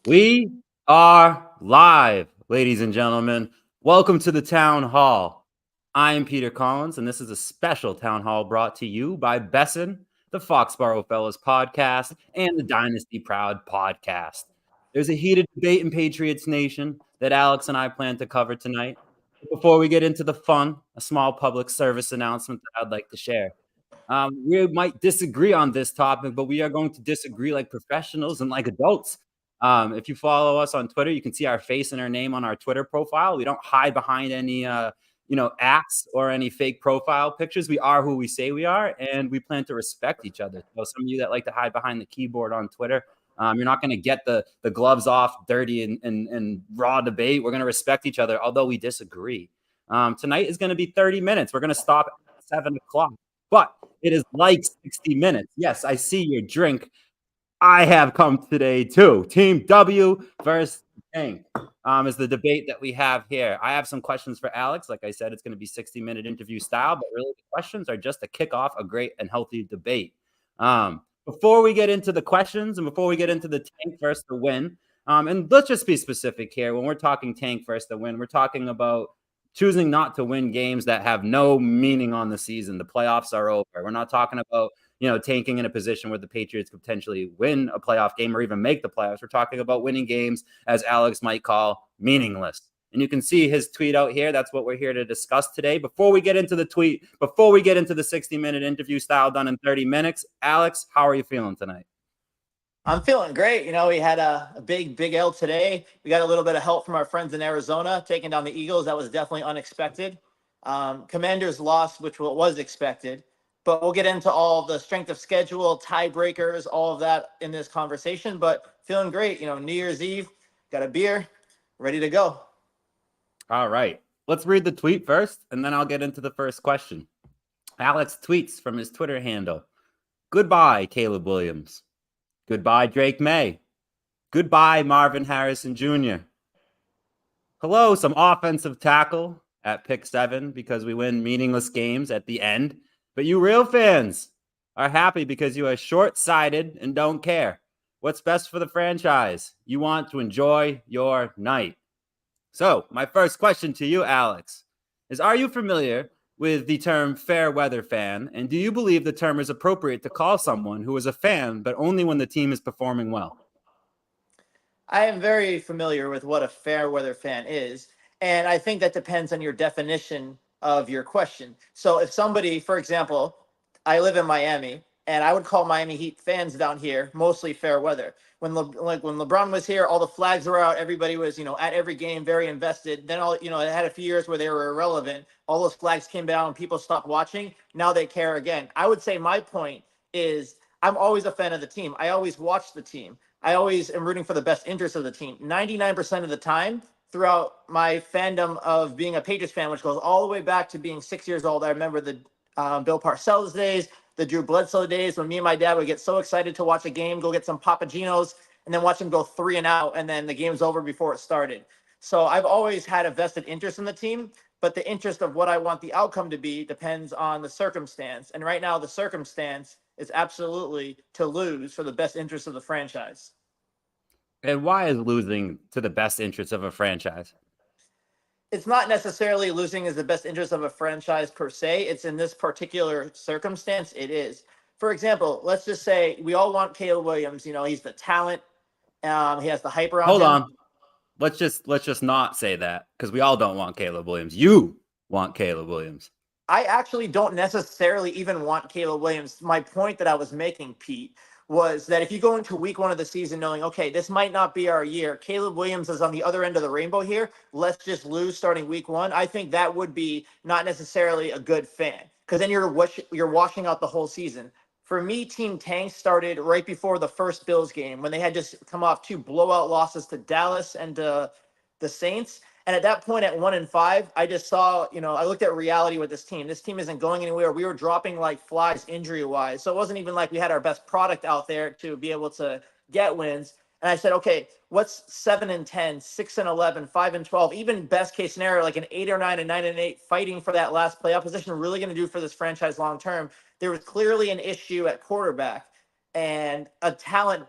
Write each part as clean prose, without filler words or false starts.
We are live, ladies and gentlemen. Welcome to the Town Hall. I am Peter Collins, and this is a special Town Hall brought to you by BSEN, the Foxborough Fellas podcast, and the Dynasty Proud podcast. There's a heated debate in Patriots Nation that Alex and I plan to cover tonight. Before we get into the fun, a small public service announcement that I'd like to share. We might disagree on this topic, but we are going to disagree like professionals and like adults. If you follow us on Twitter, you can see our face and our name on our Twitter profile. We don't hide behind any, acts or any fake profile pictures. We are who we say we are, and we plan to respect each other. So some of you that like to hide behind the keyboard on Twitter, you're not going to get the gloves off, dirty and raw debate. We're going to respect each other, although we disagree. Tonight is going to be 30 minutes. We're going to stop at 7 o'clock, but it is like 60 minutes. Yes, I see your drink. I have come today too. Team W versus Tank is the debate that we have here. I have some questions for Alex. Like I said, it's going to be 60-minute interview style, but really the questions are just to kick off a great and healthy debate. Before we get into the questions and before we get into the Tank versus the win, and let's just be specific here. When we're talking Tank versus the win, we're talking about choosing not to win games that have no meaning on the season. The playoffs are over. We're not talking about tanking in a position where the Patriots could potentially win a playoff game or even make the playoffs. We're talking about winning games, as Alex might call, meaningless. And you can see his tweet out here. That's what we're here to discuss today. Before we get into the tweet, before we get into the 60-minute interview style done in 30 minutes, Alex, how are you feeling tonight? I'm feeling great. We had a big L today. We got a little bit of help from our friends in Arizona taking down the Eagles. That was definitely unexpected. Commanders lost, which was expected. But we'll get into all the strength of schedule, tiebreakers, all of that in this conversation. But feeling great. New Year's Eve, got a beer, ready to go. All right. Let's read the tweet first, and then I'll get into the first question. Alex tweets from his Twitter handle, "Goodbye, Caleb Williams. Goodbye, Drake May. Goodbye, Marvin Harrison Jr. Hello, some offensive tackle at pick 7 because we win meaningless games at the end. But you real fans are happy because you are short-sighted and don't care. What's best for the franchise? You want to enjoy your night." So, my first question to you, Alex, is are you familiar with the term fair weather fan? And do you believe the term is appropriate to call someone who is a fan, but only when the team is performing well? I am very familiar with what a fair weather fan is. And I think that depends on your definition of your question. So if somebody, for example, I live in Miami, and I would call Miami Heat fans down here mostly fair weather. When when LeBron was here, all the flags were out. Everybody was, at every game, very invested. Then it had a few years where they were irrelevant. All those flags came down, and people stopped watching. Now they care again. I would say my point is I'm always a fan of the team. I always watch the team. I always am rooting for the best interest of the team. 99% of the time throughout my fandom of being a Patriots fan, which goes all the way back to being 6 years old. I remember the Bill Parcells days, the Drew Bledsoe days when me and my dad would get so excited to watch a game, go get some Papagenos, and then watch them go 3-and-out, and then the game's over before it started. So I've always had a vested interest in the team, but the interest of what I want the outcome to be depends on the circumstance. And right now, the circumstance is absolutely to lose for the best interest of the franchise. And why is losing to the best interest of a franchise? It's not necessarily losing is the best interest of a franchise per se. It's in this particular circumstance, it is. For example, let's just say we all want Caleb Williams. He's the talent. He has the hype around Hold him. on. Let's just not say that because we all don't want Caleb Williams. You want Caleb Williams. I actually don't necessarily even want Caleb Williams. My point that I was making, Pete, was that if you go into week 1 of the season knowing, okay, this might not be our year, Caleb Williams is on the other end of the rainbow here, let's just lose starting week 1, I think that would be not necessarily a good fan because then you're washing out the whole season. For me, Team Tank started right before the first Bills game when they had just come off 2 blowout losses to Dallas and the Saints. And at that point, at 1-5, I just saw, I looked at reality with this team. This team isn't going anywhere. We were dropping like flies injury wise. So it wasn't even like we had our best product out there to be able to get wins. And I said, okay, what's 7-10, 6-11, 5-12, even best case scenario, like an 8 or 9 and 9 and 8 fighting for that last playoff position really going to do for this franchise long term? There was clearly an issue at quarterback and a talent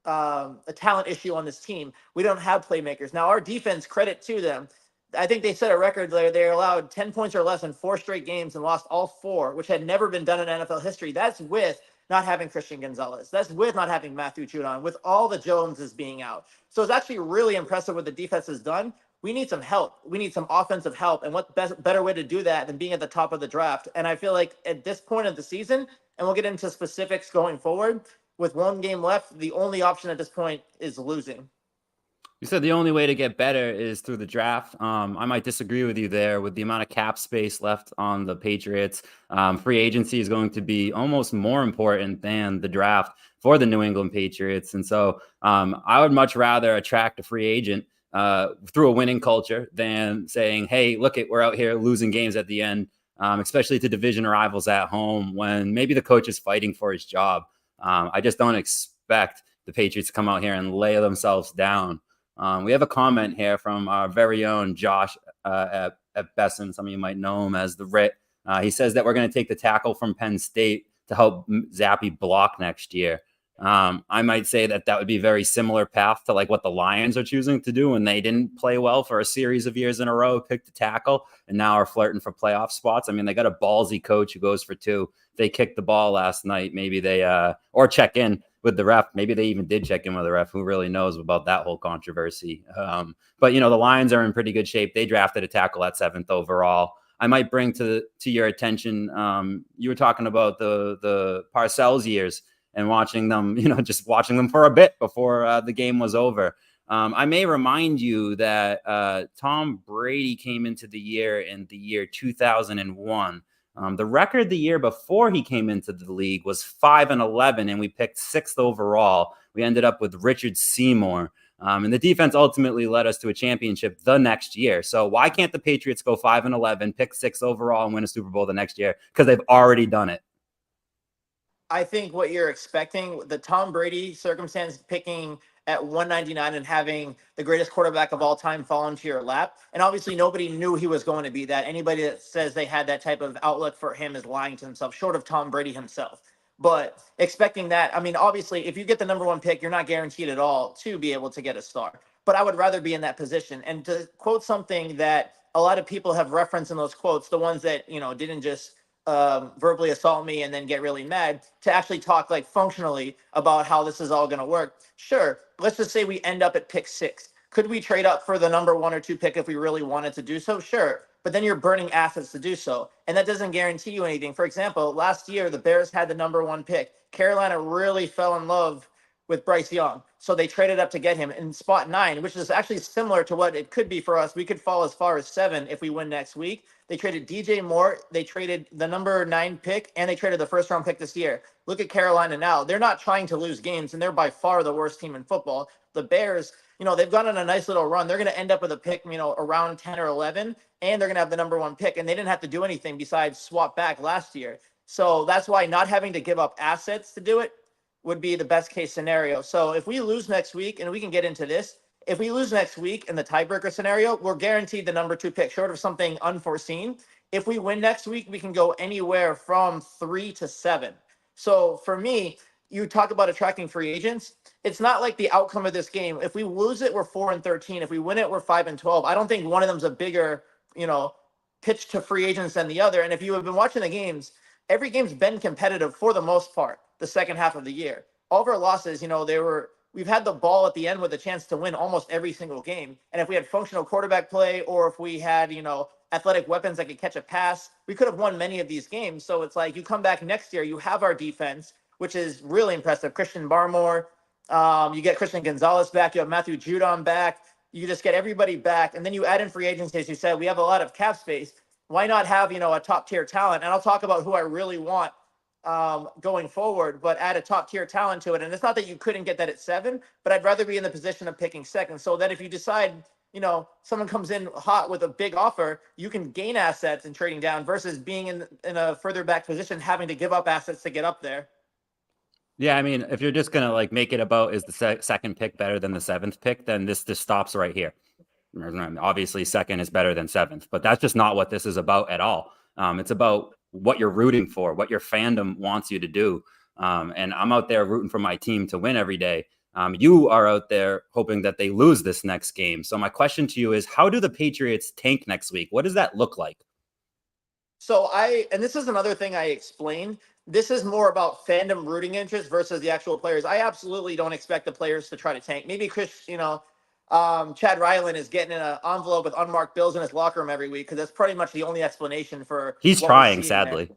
a talent issue on this team. We don't have playmakers. Now, our defense, credit to them, I think they set a record there. They allowed 10 points or less in 4 straight games and lost all 4, which had never been done in NFL history. That's with not having Christian Gonzalez. That's with not having Matthew Judon, with all the Joneses being out. So it's actually really impressive what the defense has done. We need some help. We need some offensive help. And what better way to do that than being at the top of the draft? And I feel like at this point of the season, and we'll get into specifics going forward, with 1 game left, the only option at this point is losing. You said the only way to get better is through the draft. I might disagree with you there. With the amount of cap space left on the Patriots, free agency is going to be almost more important than the draft for the New England Patriots. And so I would much rather attract a free agent through a winning culture than saying, hey, look, we're out here losing games at the end, especially to division rivals at home when maybe the coach is fighting for his job. I just don't expect the Patriots to come out here and lay themselves down. We have a comment here from our very own Josh at BSEN. Some of you might know him as the Rit. He says that we're going to take the tackle from Penn State to help Zappy block next year. I might say that would be a very similar path to like what the Lions are choosing to do when they didn't play well for a series of years in a row, picked a tackle, and now are flirting for playoff spots. I mean, they got a ballsy coach who goes for 2. They kicked the ball last night. Maybe they or check in with the ref. Maybe they even did check in with the ref. Who really knows about that whole controversy? But, the Lions are in pretty good shape. They drafted a tackle at 7th overall. I might bring to your attention, you were talking about the Parcells years and watching them, just watching them for a bit before the game was over. I may remind you that Tom Brady came into the year in the year 2001. The record the year before he came into the league was 5-11, and we picked 6th overall. We ended up with Richard Seymour. And the defense ultimately led us to a championship the next year. So why can't the Patriots go 5-11, pick 6th overall, and win a Super Bowl the next year? Because they've already done it. I think what you're expecting, the Tom Brady circumstance, picking at 199 and having the greatest quarterback of all time fall into your lap. And obviously nobody knew he was going to be that. Anybody that says they had that type of outlook for him is lying to himself, short of Tom Brady himself. But expecting that, I mean, obviously, if you get the number 1 pick, you're not guaranteed at all to be able to get a star. But I would rather be in that position. And to quote something that a lot of people have referenced in those quotes, the ones that, didn't just verbally assault me and then get really mad, to actually talk like functionally about how this is all going to work. Sure, let's just say we end up at pick 6. Could we trade up for the number 1 or 2 pick if we really wanted to do so? Sure, but then you're burning assets to do so, and that doesn't guarantee you anything. For example, last year the Bears had the number 1 pick. Carolina really fell in love with Bryce Young, so they traded up to get him in spot 9, which is actually similar to what it could be for us. We could fall as far as 7 if we win next week. They traded DJ Moore, they traded the number 9 pick, and they traded the 1st round pick this year. Look at Carolina now. They're not trying to lose games, and they're by far the worst team in football. The Bears, they've gone on a nice little run. They're going to end up with a pick, around 10 or 11, and they're going to have the number 1 pick, and they didn't have to do anything besides swap back last year. So that's why not having to give up assets to do it would be the best case scenario. So if we lose next week, and we can get into this, if we lose next week in the tiebreaker scenario, we're guaranteed the number 2 pick, short of something unforeseen. If we win next week, we can go anywhere from 3 to 7. So for me, you talk about attracting free agents. It's not like the outcome of this game. If we lose it, we're 4-13. If we win it, we're 5-12. I don't think one of them's a bigger, pitch to free agents than the other. And if you have been watching the games, every game's been competitive for the most part the second half of the year. All of our losses, we've had the ball at the end with a chance to win almost every single game. And if we had functional quarterback play, or if we had, athletic weapons that could catch a pass, we could have won many of these games. So it's like you come back next year, you have our defense, which is really impressive. Christian Barmore, you get Christian Gonzalez back, you have Matthew Judon back, you just get everybody back. And then you add in free agency, as you said, we have a lot of cap space. Why not have, a top tier talent? And I'll talk about who I really want going forward, but add a top tier talent to it. And it's not that you couldn't get that at 7, but I'd rather be in the position of picking 2nd, so that if you decide, someone comes in hot with a big offer, you can gain assets in trading down versus being in a further back position, having to give up assets to get up there. Yeah, I mean, if you're just going to make it about is the 2nd pick better than the 7th pick, then this just stops right here. Obviously 2nd is better than 7th, but that's just not what this is about at all. It's about what you're rooting for, what your fandom wants you to do. And I'm out there rooting for my team to win every day. You are out there hoping that they lose this next game. So my question to you is, how do the Patriots tank next week? What does that look like? So and this is another thing I explained. This is more about fandom rooting interest versus the actual players. I absolutely don't expect the players to try to tank. Maybe Chad Ryland is getting in an envelope with unmarked bills in his locker room every week because that's pretty much the only explanation for He's what we're trying, seeing there. sadly.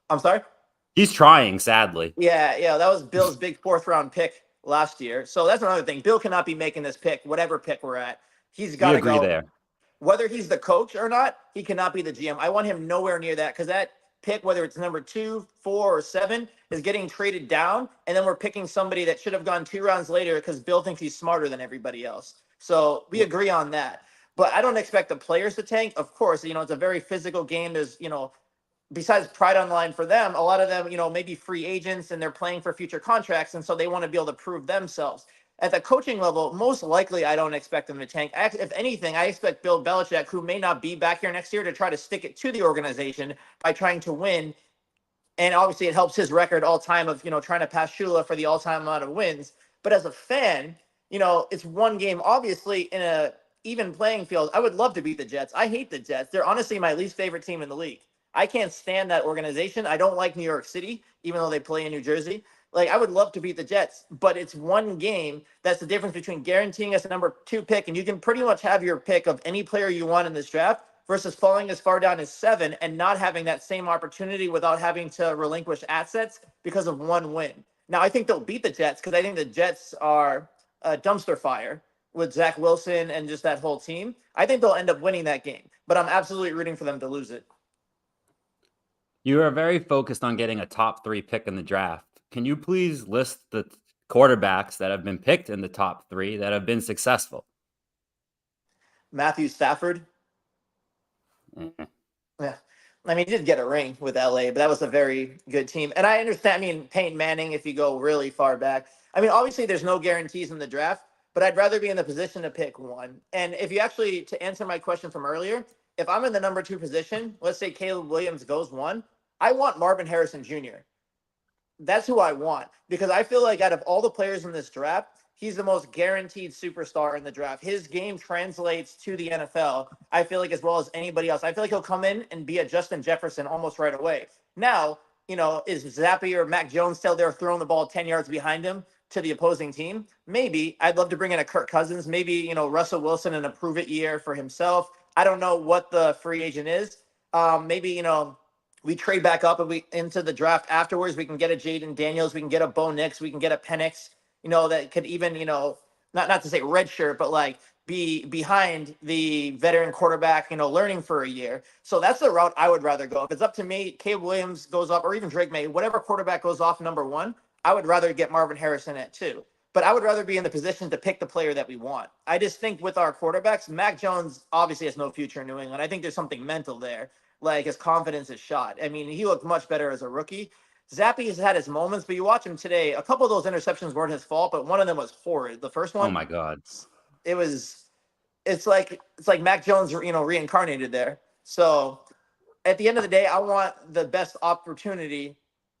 I'm sorry? He's trying, sadly. Yeah, that was Bill's big fourth round pick last year. So that's another thing. Bill cannot be making this pick, whatever pick we're at. He's got We to agree go. there. Whether he's the coach or not, he cannot be the GM. I want him nowhere near that because that pick, whether it's number 2, 4, or 7, is getting traded down. And then we're picking somebody that should have gone 2 rounds later because Bill thinks he's smarter than everybody else. So we agree on that. But I don't expect the players to tank. Of course, it's a very physical game. There's, besides pride on the line for them, a lot of them, maybe free agents and they're playing for future contracts. And so they want to be able to prove themselves. At the coaching level, most likely I don't expect them to tank. If anything, I expect Bill Belichick, who may not be back here next year, to try to stick it to the organization by trying to win. And obviously it helps his record all time of, trying to pass Shula for the all-time amount of wins. But as a fan, it's one game. Obviously, in a even playing field, I would love to beat the Jets. I hate the Jets. They're honestly my least favorite team in the league. I can't stand that organization. I don't like New York City, even though they play in New Jersey. Like, I would love to beat the Jets, but it's one game. That's the difference between guaranteeing us a number 2 pick, and you can pretty much have your pick of any player you want in this draft, versus falling as far down as 7 and not having that same opportunity without having to relinquish assets because of one win. Now, I think they'll beat the Jets because I think the Jets are a dumpster fire with Zach Wilson and just that whole team. I think they'll end up winning that game, but I'm absolutely rooting for them to lose it. You are very focused on getting a top 3 pick in the draft. Can you please list the quarterbacks that have been picked in the top 3 that have been successful? Matthew Stafford. Mm-hmm. Yeah. I mean, he did get a ring with LA, but that was a very good team. And I understand, Peyton Manning, if you go really far back. Obviously, there's no guarantees in the draft, but I'd rather be in the position to pick one. And if you actually, to answer my question from earlier, if I'm in the number 2 position, let's say Caleb Williams goes 1, I want Marvin Harrison Jr. That's who I want because I feel like out of all the players in this draft, he's the most guaranteed superstar in the draft. His game translates to the NFL, I feel like, as well as anybody else. I feel like he'll come in and be a Justin Jefferson almost right away. Now, is Zappy or Mac Jones still there throwing the ball 10 yards behind him to the opposing team? Maybe. I'd love to bring in a Kirk Cousins, maybe, Russell Wilson in a prove it year for himself. I don't know what the free agent is. Maybe, we trade back up and we into the draft afterwards. We can get a Jaden Daniels, we can get a Bo Nix, we can get a Penix, that could even, not to say redshirt, but like be behind the veteran quarterback, learning for a year. So that's the route I would rather go. If it's up to me, Caleb Williams goes up, or even Drake May, whatever quarterback goes off number 1, I would rather get Marvin Harrison at 2. But I would rather be in the position to pick the player that we want. I just think with our quarterbacks, Mac Jones obviously has no future in New England. I think there's something mental there. Like, his confidence is shot. He looked much better as a rookie. Zappy has had his moments, but you watch him today. A couple of those interceptions weren't his fault, but one of them was horrid. The first Oh one, my God. it was. It's like Mac Jones, reincarnated there. So at the end of the day, I want the best opportunity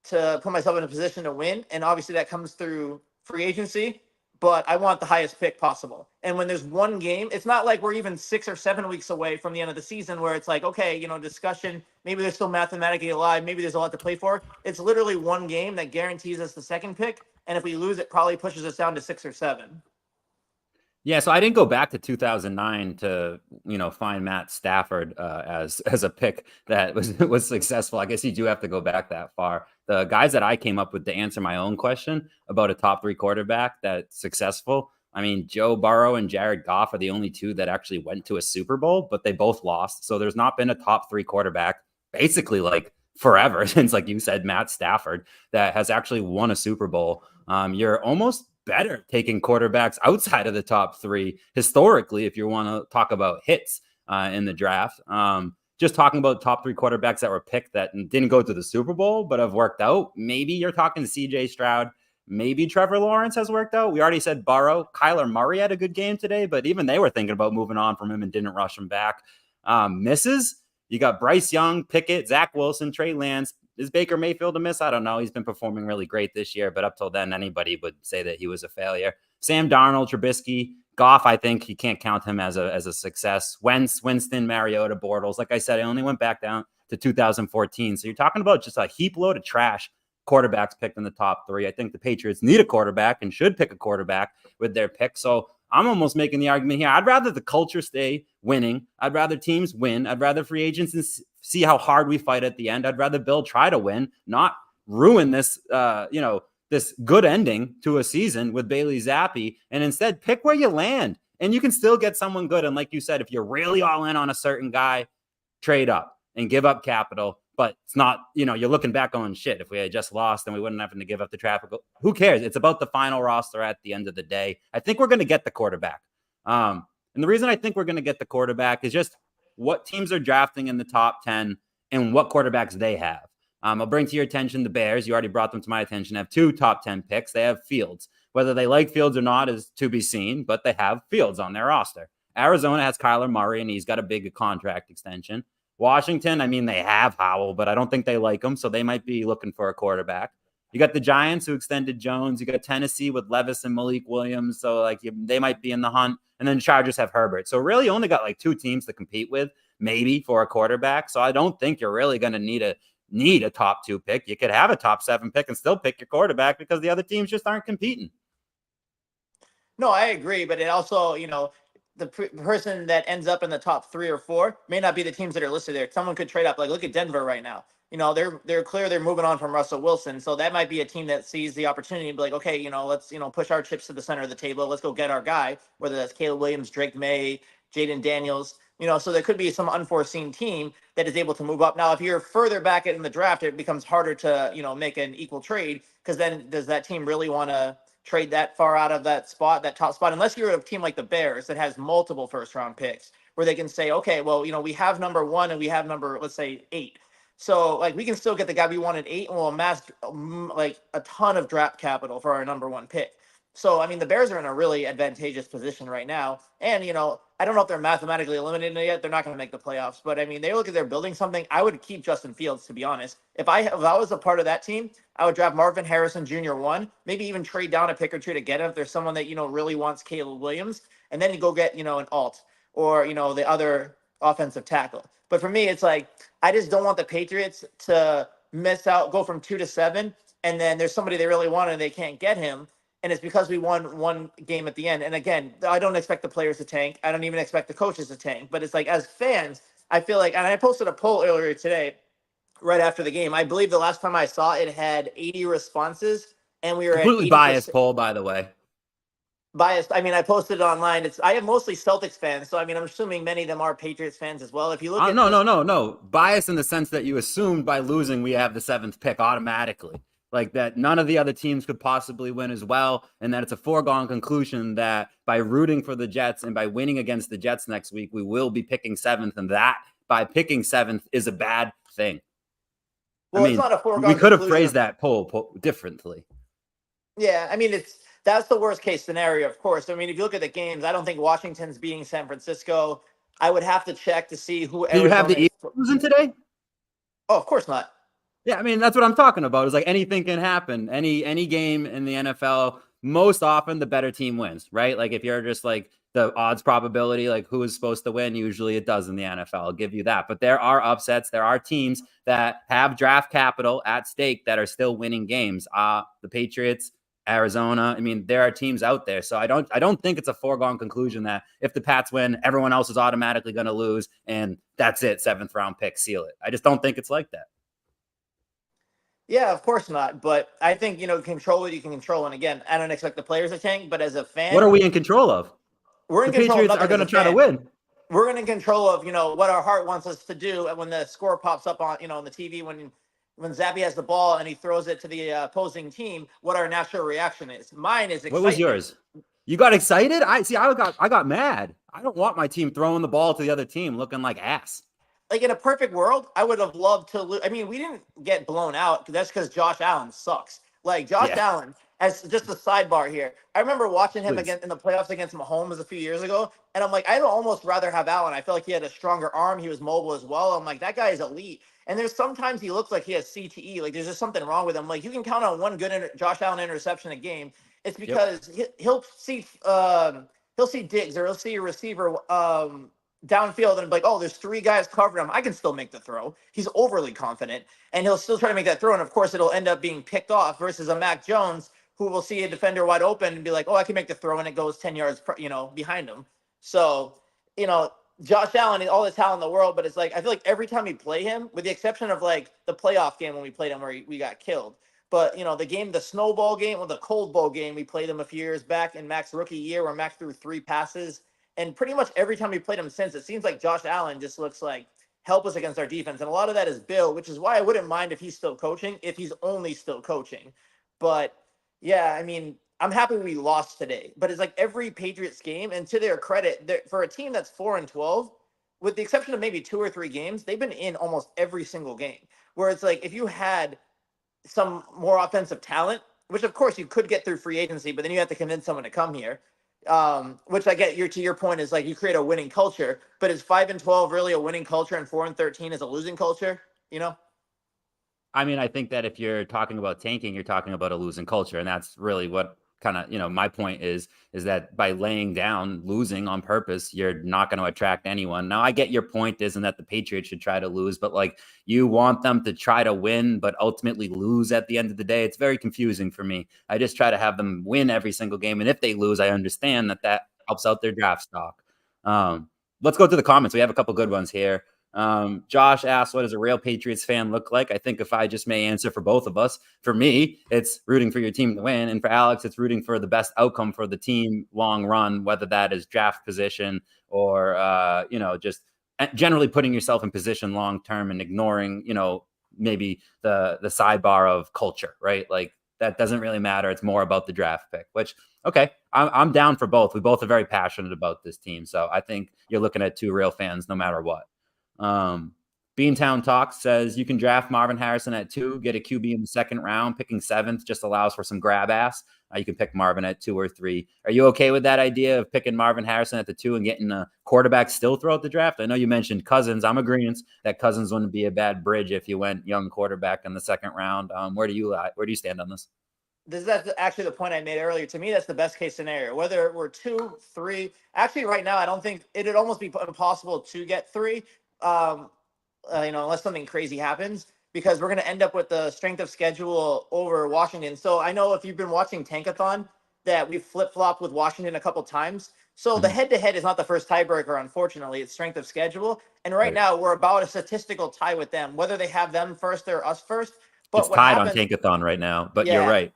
to put myself in a position to win, and obviously that comes through free agency. But I want the highest pick possible. And when there's one game, it's not like we're even 6 or 7 weeks away from the end of the season where it's like, okay, discussion, maybe they're still mathematically alive, maybe there's a lot to play for. It's literally one game that guarantees us the second pick. And if we lose, it probably pushes us down to 6 or 7. Yeah, so I didn't go back to 2009 to find Matt Stafford as a pick that was successful. I guess you do have to go back that far. The guys that I came up with to answer my own question about a top 3 quarterback that's successful, Joe Burrow and Jared Goff are the only 2 that actually went to a Super Bowl, but they both lost. So there's not been a top 3 quarterback basically like forever since, like you said, Matt Stafford, that has actually won a Super Bowl. You're almost better taking quarterbacks outside of the top 3 historically, if you want to talk about hits in the draft. Just talking about top 3 quarterbacks that were picked that didn't go to the Super Bowl, but have worked out. Maybe you're talking CJ Stroud. Maybe Trevor Lawrence has worked out. We already said Burrow. Kyler Murray had a good game today, but even they were thinking about moving on from him and didn't rush him back. Misses. You got Bryce Young, Pickett, Zach Wilson, Trey Lance, is Baker Mayfield a miss? I don't know. He's been performing really great this year, but up till then, anybody would say that he was a failure. Sam Darnold, Trubisky, Goff, I think you can't count him as a success. Wentz, Winston, Mariota, Bortles. Like I said, I only went back down to 2014. So you're talking about just a heap load of trash quarterbacks picked in the top 3. I think the Patriots need a quarterback and should pick a quarterback with their pick. So I'm almost making the argument here. I'd rather the culture stay winning. I'd rather teams win. I'd rather free agents and see how hard we fight at the end. I'd rather Bill try to win, not ruin this, this good ending to a season with Bailey Zappi, and instead pick where you land. And you can still get someone good. And like you said, if you're really all in on a certain guy, trade up and give up capital. But it's not, you're looking back on shit. If we had just lost, then we wouldn't have to give up the traffic. Who cares? It's about the final roster at the end of the day. I think we're going to get the quarterback. And the reason I think we're going to get the quarterback is just what teams are drafting in the top 10 and what quarterbacks they have. I'll bring to your attention the Bears. You already brought them to my attention. Have 2 top 10 picks. They have Fields. Whether they like Fields or not is to be seen, but they have Fields on their roster. Arizona has Kyler Murray, and he's got a big contract extension. Washington, I mean, they have Howell, but I don't think they like him, so they might be looking for a quarterback. You got the Giants who extended Jones. You got Tennessee with Levis and Malik Williams, so they might be in the hunt. And then Chargers have Herbert. So really only got 2 teams to compete with, maybe, for a quarterback. So I don't think you're really going to need a top 2 pick. You could have a top 7 pick and still pick your quarterback because the other teams just aren't competing. No, I agree, but it also, the person that ends up in the top 3 or 4 may not be the teams that are listed there. Someone could trade up. Like, look at Denver right now. They're clear they're moving on from Russell Wilson. So that might be a team that sees the opportunity and be like, okay, let's, push our chips to the center of the table. Let's go get our guy, whether that's Caleb Williams, Drake May, Jaden Daniels. So there could be some unforeseen team that is able to move up. Now, if you're further back in the draft, it becomes harder to, make an equal trade, because then does that team really want to trade that far out of that top spot, unless you're a team like the Bears that has multiple first-round picks where they can say, okay, well, we have number 1 and we have number, let's say, 8. So, we can still get the guy we wanted 8, and we'll amass, a ton of draft capital for our number 1 pick. So, I mean, the Bears are in a really advantageous position right now. And, I don't know if they're mathematically eliminated yet. They're not going to make the playoffs. But, I mean, they look at they're building something. I would keep Justin Fields, to be honest. If I was a part of that team, I would draft Marvin Harrison Jr. 1, maybe even trade down a pick or 2 to get him if there's someone that, really wants Caleb Williams. And then you go get, an alt or, the other offensive tackle. But for me, it's I just don't want the Patriots to miss out, go from 2 to 7. And then there's somebody they really want and they can't get him. And it's because we won 1 game at the end. And again, I don't expect the players to tank. I don't even expect the coaches to tank. But it's as fans, I feel and I posted a poll earlier today, right after the game. I believe the last time I saw it had 80 responses, and we were completely at biased poll, by the way. Biased. I mean, I posted it online. I have mostly Celtics fans, so I mean, I'm assuming many of them are Patriots fans as well. If you look at no, bias in the sense that you assumed by losing we have the 7th pick automatically. That none of the other teams could possibly win as well, and that it's a foregone conclusion that by rooting for the Jets and by winning against the Jets next week, we will be picking 7th, and that by picking 7th is a bad thing. Well, it's not a foregone we could have phrased that poll differently. Yeah, I mean, that's the worst case scenario, of course. I mean, if you look at the games, I don't think Washington's beating San Francisco. I would have to check to see who. Do you have the Eagles losing today? Oh, of course not. Yeah, I mean, that's what I'm talking about. It's anything can happen. Any game in the NFL, most often the better team wins, right? If you're just the odds probability, who is supposed to win, usually it does in the NFL. I'll give you that. But there are upsets. There are teams that have draft capital at stake that are still winning games. The Patriots, Arizona. I mean, there are teams out there. So I don't think it's a foregone conclusion that if the Pats win, everyone else is automatically going to lose and that's it, 7th round pick, seal it. I just don't think it's like that. Yeah, of course not. But I think, control what you can control. And again, I don't expect the players to tank, but as a fan. What are we in control of? We're in the control. Patriots are going to try to win. We're in control of, what our heart wants us to do. And when the score pops up on, on the TV, when Zappi has the ball and he throws it to the opposing team, what our natural reaction is. Mine is excitement. What was yours? You got excited? I got mad. I don't want my team throwing the ball to the other team looking like ass. In a perfect world, I would have loved to lose. I mean, we didn't get blown out. That's because Josh Allen sucks. Like Josh Yeah, Allen, as just a sidebar here, I remember watching him please. again in the playoffs against Mahomes a few years ago, and I'm like, I'd almost rather have Allen. I feel like he had a stronger arm. He was mobile as well. I'm like, that guy is elite. And there's sometimes he looks like he has CTE. Like there's just something wrong with him. Like you can count on one good Josh Allen interception a game. It's Yep. because he'll see Diggs or he'll see a receiver downfield and be like, oh, there's three guys covering him. I can still make the throw. He's overly confident and he'll still try to make that throw. And of course, it'll end up being picked off versus a Mac Jones who will see a defender wide open and be like, oh, I can make the throw. And it goes 10 yards, behind him. So, you know, Josh Allen, all the talent in the world, but it's like, I feel like every time we play him, with the exception of like the playoff game when we played him where we got killed. But, the snowball game or the cold bowl game, we played him a few years back in Mac's rookie year where Mac threw 3 passes. And pretty much every time we played him since, it seems like Josh Allen just looks like helpless against our defense. And a lot of that is Bill, which is why I wouldn't mind if he's still coaching, if he's only still coaching. But yeah, I mean, I'm happy we lost today. But it's like every Patriots game, and to their credit, for a team that's 4-12, with the exception of maybe 2 or 3 games, they've been in almost every single game. Where it's like if you had some more offensive talent, which of course you could get through free agency, but then you have to convince someone to come here. Which I get to your point is like you create a winning culture, but is 5-12 really a winning culture and 4-13 is a losing culture? I mean, I think that if you're talking about tanking, you're talking about a losing culture, and that's really what kind of my point is that by laying down losing on purpose, you're not going to attract anyone. Now, I get your point isn't that the Patriots should try to lose, but like you want them to try to win, but ultimately lose at the end of the day. It's very confusing for me. I just try to have them win every single game, and if they lose, I understand that helps out their draft stock. Let's go to the comments. We have a couple good ones here. Josh asked, what does a real Patriots fan look like? I think if I just may answer for both of us, for me, it's rooting for your team to win. And for Alex, it's rooting for the best outcome for the team long run, whether that is draft position or, just generally putting yourself in position long term and ignoring, maybe the sidebar of culture, right? Like that doesn't really matter. It's more about the draft pick, which, okay, I'm down for both. We both are very passionate about this team. So I think you're looking at two real fans no matter what. Beantown Talks says you can draft Marvin Harrison at 2, get a QB in the second round. Picking 7th just allows for some grab ass. You can pick Marvin at 2 or 3. Are you okay with that idea of picking Marvin Harrison at the 2 and getting a quarterback still throughout the draft? I know you mentioned Cousins. I'm agreeing that Cousins wouldn't be a bad bridge if you went young quarterback in the second round. Where do you stand on this? That's actually the point I made earlier. To me, that's the best case scenario. Whether we're 2, 3, actually, right now, I don't think it'd almost be impossible to get 3. Unless something crazy happens, because we're going to end up with the strength of schedule over Washington. So I know if you've been watching Tankathon that we flip-flopped with Washington a couple times. So the head-to-head is not the first tiebreaker, unfortunately. It's strength of schedule. And right now, we're about a statistical tie with them, whether they have them first or us first. It's But what tied on happens, Tankathon right now, but you're yeah. right.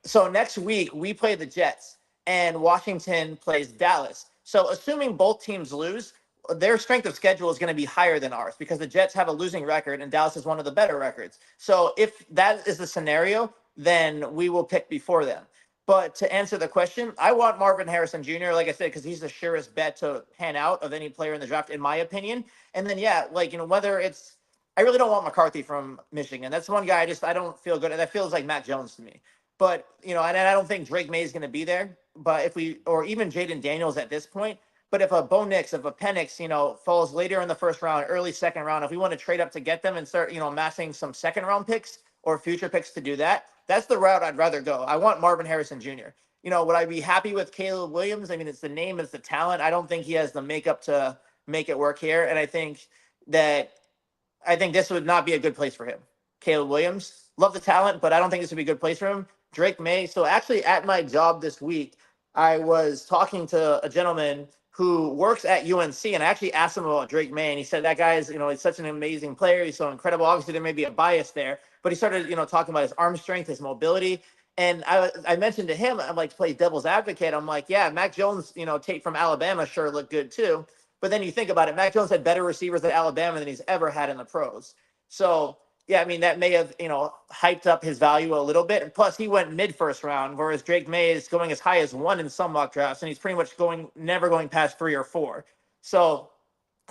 So next week, we play the Jets, and Washington plays Dallas. So assuming both teams lose, their strength of schedule is going to be higher than ours because the Jets have a losing record and Dallas is one of the better records. So if that is the scenario, then we will pick before them. But to answer the question, I want Marvin Harrison Jr., like I said, because he's the surest bet to pan out of any player in the draft, in my opinion. And then, yeah, whether it's, I really don't want McCarthy from Michigan. That's one guy I don't feel good. That feels like Matt Jones to me. But, and I don't think Drake May is going to be there. But or even Jaden Daniels at this point, but if a Bo Nix, if a Penix, falls later in the first round, early second round, if we want to trade up to get them and start, amassing some second round picks or future picks to do that, that's the route I'd rather go. I want Marvin Harrison Jr. Would I be happy with Caleb Williams? I mean, it's the name, it's the talent. I don't think he has the makeup to make it work here. And I think this would not be a good place for him. Caleb Williams, love the talent, but I don't think this would be a good place for him. Drake May. So actually at my job this week, I was talking to a gentleman who works at UNC, and I actually asked him about Drake May, and he said that guy is, he's such an amazing player. He's so incredible. Obviously, there may be a bias there, but he started, talking about his arm strength, his mobility. And I mentioned to him, I'm like, to play devil's advocate. I'm like, yeah, Mac Jones, tape from Alabama sure looked good too. But then you think about it, Mac Jones had better receivers at Alabama than he's ever had in the pros. So yeah, I mean, that may have, hyped up his value a little bit. And plus, he went mid-first round, whereas Drake May is going as high as 1 in some mock drafts, and he's pretty much never going past 3 or 4. So,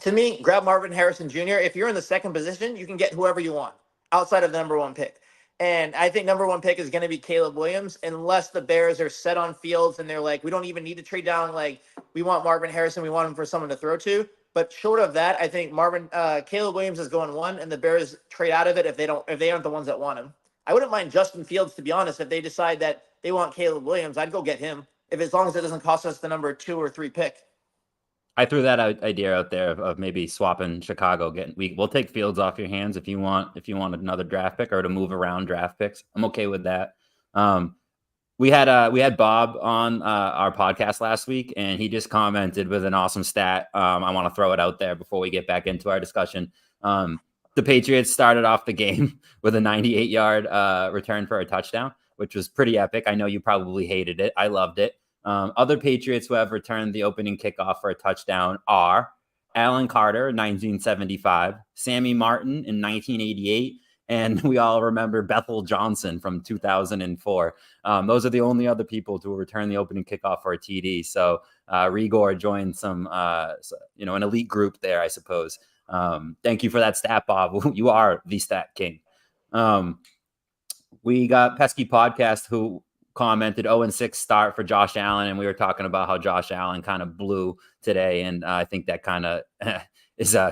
to me, grab Marvin Harrison Jr. If you're in the second position, you can get whoever you want outside of the number 1 pick. And I think number one pick is going to be Caleb Williams, unless the Bears are set on Fields and they're like, we don't even need to trade down. Like, we want Marvin Harrison. We want him for someone to throw to. But short of that, I think Caleb Williams is going one, and the Bears trade out of it if they aren't the ones that want him. I wouldn't mind Justin Fields, to be honest. If they decide that they want Caleb Williams, I'd go get him. If as long as it doesn't cost us the number 2 or 3 pick. I threw that idea out there of maybe swapping Chicago. We'll take Fields off your hands if you want another draft pick or to move around draft picks. I'm okay with that. We had Bob on our podcast last week, and he just commented with an awesome stat. I want to throw it out there before we get back into our discussion. The Patriots started off the game with a 98-yard return for a touchdown, which was pretty epic. I know you probably hated it. I loved it. Other Patriots who have returned the opening kickoff for a touchdown are Alan Carter in 1975, Sammy Martin in 1988, and we all remember Bethel Johnson from 2004. Those are the only other people to return the opening kickoff for a TD. So Rigor joined some, an elite group there, I suppose. Thank you for that stat, Bob. You are the stat king. We got Pesky Podcast who commented 0-6 start for Josh Allen, and we were talking about how Josh Allen kind of blew today, and I think that kind of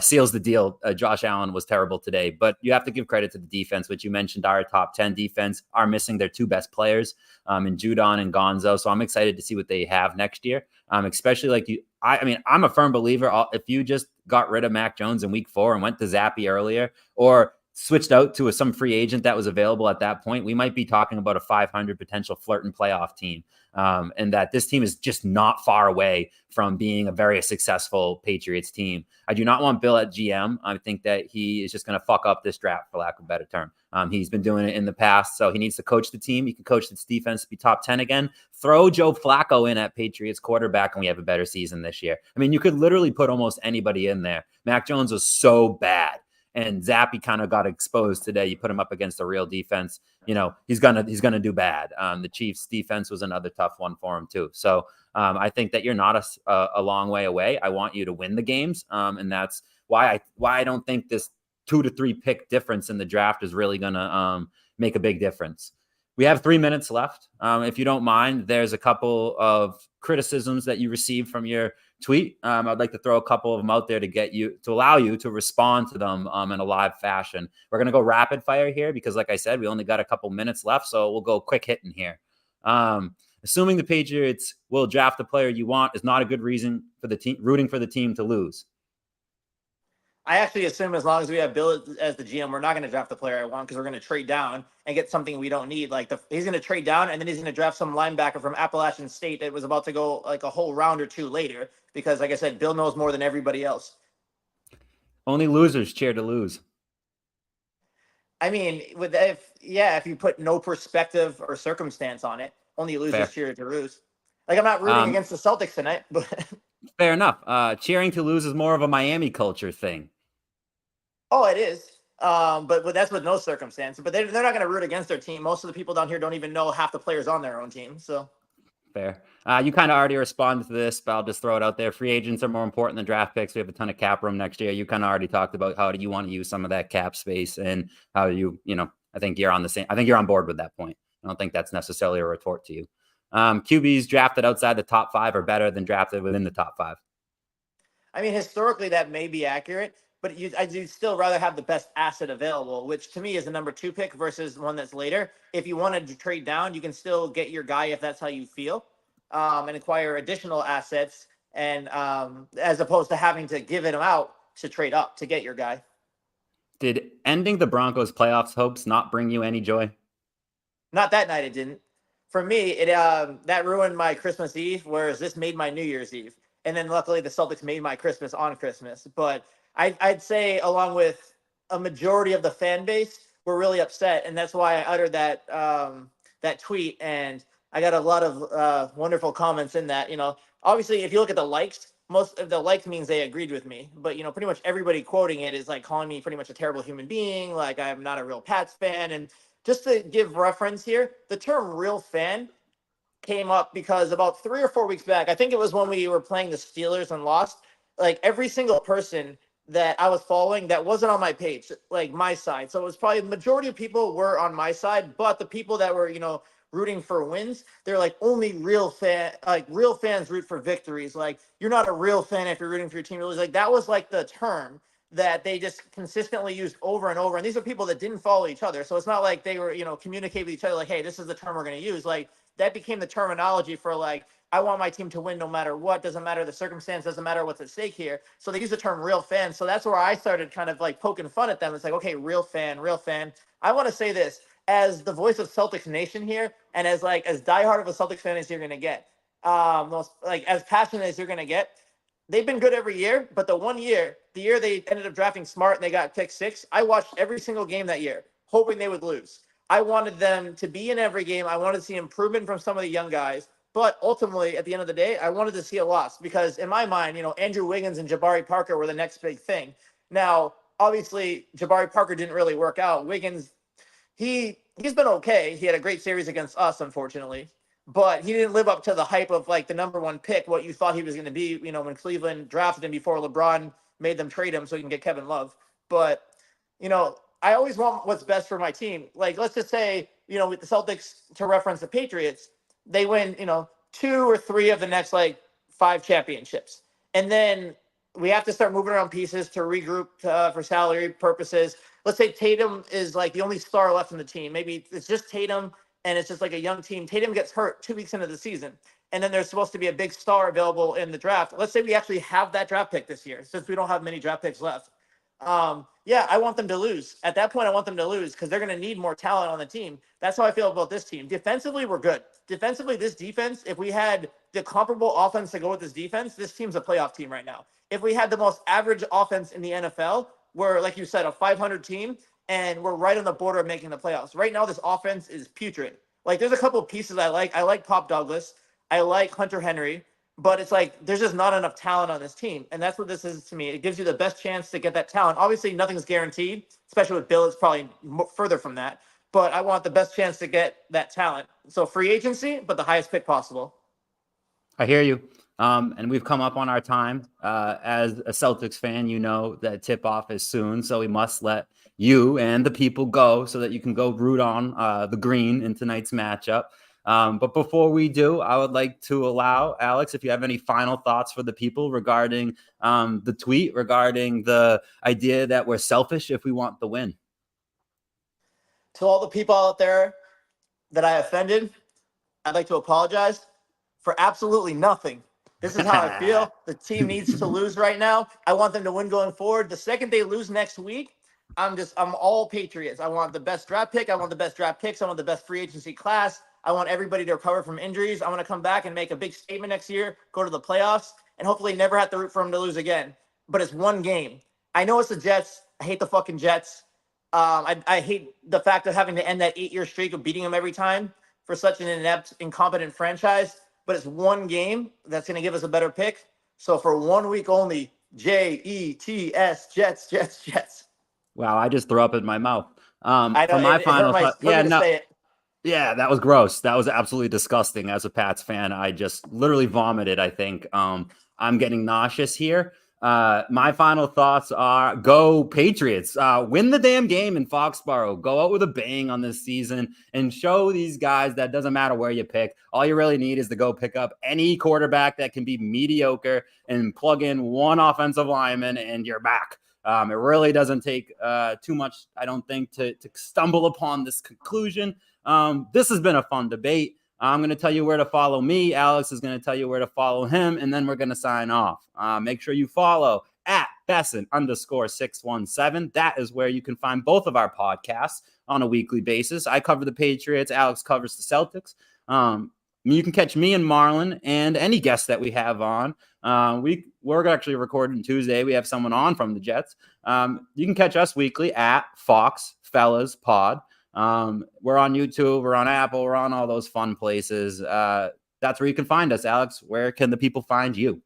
seals the deal. Josh Allen was terrible today, but you have to give credit to the defense, which you mentioned. Our top 10 defense are missing their 2 best players in Judon and Gonzo, so I'm excited to see what they have next year, especially like you. I mean, I'm a firm believer if you just got rid of Mac Jones in week 4 and went to Zappy earlier, or switched out to some free agent that was available at that point, we might be talking about a 500 potential flirting playoff team. And that this team is just not far away from being a very successful Patriots team. I do not want Bill at GM. I think that he is just going to fuck up this draft, for lack of a better term. He's been doing it in the past, so he needs to coach the team. He can coach this defense to be top 10 again. Throw Joe Flacco in at Patriots quarterback, and we have a better season this year. I mean, you could literally put almost anybody in there. Mac Jones was so bad. And Zappy kind of got exposed today. You put him up against a real defense, he's gonna do bad. The Chiefs' defense was another tough one for him too. So I think that you're not a long way away. I want you to win the games, and that's why I don't think this 2 to 3 pick difference in the draft is really gonna make a big difference. We have 3 minutes left. If you don't mind, there's a couple of criticisms that you received from your tweet. I'd like to throw a couple of them out there to allow you to respond to them in a live fashion. We're going to go rapid fire here because, like I said, we only got a couple minutes left, so we'll go quick hitting here. Assuming the Patriots will draft the player you want is not a good reason for the team rooting for the team to lose. I actually assume as long as we have Bill as the GM, we're not going to draft the player I want because we're going to trade down and get something we don't need. Like he's going to trade down and then he's going to draft some linebacker from Appalachian State that was about to go like a whole round or 2 later because, like I said, Bill knows more than everybody else. Only losers cheer to lose. I mean, if you put no perspective or circumstance on it, only losers cheer to lose. Like I'm not rooting against the Celtics tonight, but fair enough. Cheering to lose is more of a Miami culture thing. Oh, it is. But that's with no circumstance. But they're not going to root against their team. Most of the people down here don't even know half the players on their own team. So fair. You kind of already responded to this, but I'll just throw it out there. Free agents are more important than draft picks. We have a ton of cap room next year. You kind of already talked about how do you want to use some of that cap space and how I think you're on board with that point. I don't think that's necessarily a retort to you. QBs drafted outside the top 5 are better than drafted within the top 5. I mean, historically, that may be accurate, but I'd still rather have the best asset available, which to me is a number 2 pick versus one that's later. If you wanted to trade down, you can still get your guy if that's how you feel, and acquire additional assets, and as opposed to having to give it out to trade up to get your guy. Did ending the Broncos playoffs hopes not bring you any joy? Not that night, it didn't. For me, it that ruined my Christmas Eve, whereas this made my New Year's Eve. And then luckily the Celtics made my Christmas on Christmas. But I'd say along with a majority of the fan base, we're really upset. And that's why I uttered that tweet. And I got a lot of wonderful comments in that. Obviously, if you look at the likes, most of the likes means they agreed with me. But, pretty much everybody quoting it is like calling me pretty much a terrible human being. Like I'm not a real Pats fan. And just to give reference here, the term real fan came up because about 3 or 4 weeks back, I think it was when we were playing the Steelers and lost, like every single person that I was following that wasn't on my page, like my side. So it was probably the majority of people were on my side, but the people that were, rooting for wins, they're like only real fans root for victories. Like you're not a real fan if you're rooting for your team to lose. Like that was like the term that they just consistently used over and over. And these are people that didn't follow each other. So it's not like they were, communicate with each other like, hey, this is the term we're going to use. Like that became the terminology for like, I want my team to win no matter what. Doesn't matter the circumstance. Doesn't matter what's at stake here. So they use the term real fan. So that's where I started kind of like poking fun at them. It's like, okay, real fan, real fan. I want to say this as the voice of Celtics Nation here, and as diehard of a Celtics fan as you're gonna get, most like as passionate as you're gonna get. They've been good every year, but the year they ended up drafting Smart and they got pick 6, I watched every single game that year, hoping they would lose. I wanted them to be in every game. I wanted to see improvement from some of the young guys. But ultimately, at the end of the day, I wanted to see a loss because in my mind, Andrew Wiggins and Jabari Parker were the next big thing. Now, obviously, Jabari Parker didn't really work out. Wiggins, he's been okay. He had a great series against us, unfortunately, but he didn't live up to the hype of like the number 1 pick, what you thought he was going to be, when Cleveland drafted him before LeBron made them trade him so he can get Kevin Love. But, I always want what's best for my team. Like, let's just say, with the Celtics, to reference the Patriots, they win, 2 or 3 of the next like 5 championships. And then we have to start moving around pieces to regroup for salary purposes. Let's say Tatum is like the only star left in the team. Maybe it's just Tatum and it's just like a young team. Tatum gets hurt 2 weeks into the season. And then there's supposed to be a big star available in the draft. Let's say we actually have that draft pick this year, since we don't have many draft picks left. Yeah, I want them to lose. At that point, I want them to lose because they're going to need more talent on the team. That's how I feel about this team. Defensively, we're good. Defensively, this defense, if we had the comparable offense to go with this defense, this team's a playoff team right now. If we had the most average offense in the NFL, we're, like you said, a 500 team, and we're right on the border of making the playoffs. Right now, this offense is putrid. Like, there's a couple of pieces I like. I like Pop Douglas. I like Hunter Henry. But it's like there's just not enough talent on this team. And that's what this is to me. It gives you the best chance to get that talent. Obviously, nothing's guaranteed, especially with Bill. It's probably further from that. But I want the best chance to get that talent. So free agency, but the highest pick possible. I hear you. And we've come up on our time. As a Celtics fan, you know that tip-off is soon. So we must let you and the people go so that you can go root on the green in tonight's matchup. But before we do, I would like to allow Alex, if you have any final thoughts for the people regarding the tweet, regarding the idea that we're selfish if we want the win. To all the people out there that I offended, I'd like to apologize for absolutely nothing. This is how I feel. The team needs to lose right now. I want them to win going forward. The second they lose next week, I'm all Patriots. I want the best draft pick. I want the best draft picks. I want the best free agency class. I want everybody to recover from injuries. I want to come back and make a big statement next year, go to the playoffs, and hopefully never have to root for them to lose again. But it's one game. I know it's the Jets. I hate the fucking Jets. I hate the fact of having to end that 8-year streak of beating them every time for such an inept, incompetent franchise. But it's one game that's going to give us a better pick. So for 1 week only, Jets, Jets, Jets, Jets. Wow, I just threw up in my mouth. I know For my it hurt final my, thought, hurt me to say it. yeah, that was gross. That was absolutely disgusting. As a Pats fan, I just literally vomited, I think. I'm getting nauseous here. My final thoughts are go Patriots. Win the damn game in Foxborough. Go out with a bang on this season and show these guys that doesn't matter where you pick. All you really need is to go pick up any quarterback that can be mediocre and plug in one offensive lineman and you're back. It really doesn't take too much, I don't think, to stumble upon this conclusion. This has been a fun debate. I'm going to tell you where to follow me. Alex is going to tell you where to follow him, and then we're going to sign off. Make sure you follow at BSEN_617. That is where you can find both of our podcasts on a weekly basis. I cover the Patriots. Alex covers the Celtics. You can catch me and Marlon and any guests that we have on. We're actually recording Tuesday. We have someone on from the Jets. You can catch us weekly at Fox Fellas Pod. We're on YouTube, we're on Apple, we're on all those fun places. That's where you can find us. Alex, where can the people find you?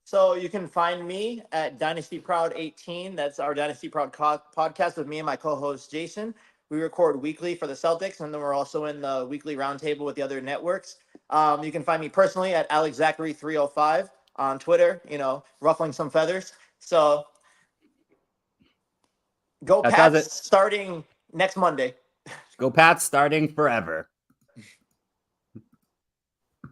So you can find me at Dynasty Proud 18. That's our Dynasty Proud podcast with me and my co-host Jason. We record weekly for the Celtics, and then we're also in the weekly roundtable with the other networks. You can find me personally at AlexZachary305 on Twitter, ruffling some feathers. So Go That does Pats it. starting next Monday. Go Pats starting forever.